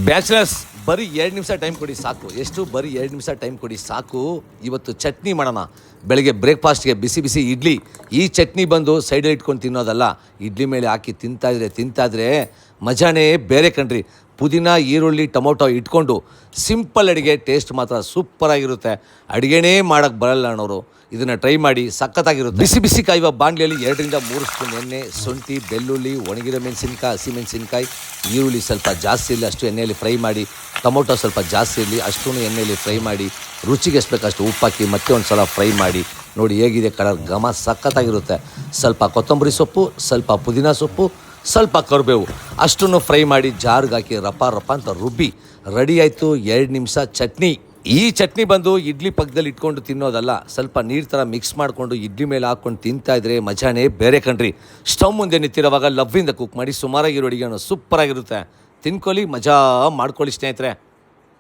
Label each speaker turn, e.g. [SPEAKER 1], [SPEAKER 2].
[SPEAKER 1] Bachelors ಬರೀ 2 ನಿಮಿಷ time ಕೊಡಿ ಸಾಕು. ಎಷ್ಟು? ಬರೀ 2 ನಿಮಿಷ ಟೈಮ್ ಕೊಡಿ ಸಾಕು. ಇವತ್ತು ಚಟ್ನಿ ಮಾಡೋಣ. ಬೆಳಗ್ಗೆ ಬ್ರೇಕ್ಫಾಸ್ಟ್ಗೆ ಬಿಸಿ ಬಿಸಿ ಇಡ್ಲಿ. ಈ ಚಟ್ನಿ ಬಂದು ಸೈಡಲ್ಲಿ ಇಟ್ಕೊಂಡು ತಿನ್ನೋದಲ್ಲ, ಇಡ್ಲಿ ಮೇಲೆ ಹಾಕಿ ತಿಂತಾಯಿದ್ರೆ ಮಜಾನೇ ಬೇರೆ ಕಣ್ರಿ. ಪುದೀನ, ಈರುಳ್ಳಿ, ಟೊಮೊಟೊ ಇಟ್ಕೊಂಡು ಸಿಂಪಲ್ ಅಡುಗೆ, ಟೇಸ್ಟ್ ಮಾತ್ರ ಸೂಪರಾಗಿರುತ್ತೆ. ಅಡುಗೆನೇ ಮಾಡೋಕ್ಕೆ ಬರಲ್ಲ ಅನ್ನೋರು ಇದನ್ನು ಟ್ರೈ ಮಾಡಿ, ಸಖತ್ತಾಗಿರುತ್ತೆ. ಬಿಸಿ ಬಿಸಿ ಕಾಯುವ ಬಾಣಲೆಯಲ್ಲಿ 2 ರಿಂದ 3 ಸ್ಪೂನ್ ಎಣ್ಣೆ, ಶುಂಠಿ, ಬೆಳ್ಳುಳ್ಳಿ, ಒಣಗಿರೋ ಮೆಣಸಿನ್ಕಾಯಿ, ಹಸಿಮೆಣಸಿನ್ಕಾಯಿ, ಈರುಳ್ಳಿ ಸ್ವಲ್ಪ ಜಾಸ್ತಿ ಇರಲಿ ಅಷ್ಟು ಎಣ್ಣೆಯಲ್ಲಿ ಫ್ರೈ ಮಾಡಿ, ಟೊಮೊಟೊ ಸ್ವಲ್ಪ ಜಾಸ್ತಿ ಇರಲಿ ಅಷ್ಟೂ ಎಣ್ಣೆಯಲ್ಲಿ ಫ್ರೈ ಮಾಡಿ, ರುಚಿಗೆ ಎಷ್ಟು ಬೇಕಷ್ಟು ಉಪ್ಪು ಹಾಕಿ ಮತ್ತೆ ಒಂದು ಸಲ ಫ್ರೈ ಮಾಡಿ. ನೋಡಿ ಹೇಗಿದೆ ಕಲರ್, ಘಮ ಸಖತ್ತಾಗಿರುತ್ತೆ. ಸ್ವಲ್ಪ ಕೊತ್ತಂಬರಿ ಸೊಪ್ಪು, ಸ್ವಲ್ಪ ಪುದೀನ ಸೊಪ್ಪು, ಸ್ವಲ್ಪ ಕರಿಬೇವು ಅಷ್ಟನ್ನು ಫ್ರೈ ಮಾಡಿ ಜಾರ್ಗೆ ಹಾಕಿ ರಪ ಅಂತ ರುಬ್ಬಿ ರೆಡಿ ಆಯಿತು 2 ನಿಮಿಷ ಚಟ್ನಿ. ಈ ಚಟ್ನಿ ಬಂದು ಇಡ್ಲಿ ಪಕ್ಕದಲ್ಲಿ ಇಟ್ಕೊಂಡು ತಿನ್ನೋದಲ್ಲ, ಸ್ವಲ್ಪ ನೀರು ಥರ ಮಿಕ್ಸ್ ಮಾಡಿಕೊಂಡು ಇಡ್ಲಿ ಮೇಲೆ ಹಾಕ್ಕೊಂಡು ತಿಂತಾಯಿದ್ರೆ ಮಜಾನೇ ಬೇರೆ ಕಣ್ರಿ. ಸ್ಟವ್ ಮುಂದೆ ನಿಂತಿರೋವಾಗ ಲವ್ವಿಂದ ಕುಕ್ ಮಾಡಿ ಸುಮಾರಾಗಿರೋ ಅಡುಗೆಯನ್ನು ಸೂಪರಾಗಿರುತ್ತೆ. ತಿನ್ಕೊಳ್ಳಿ, ಮಜಾ ಮಾಡ್ಕೊಳ್ಳಿ ಸ್ನೇಹಿತರೆ.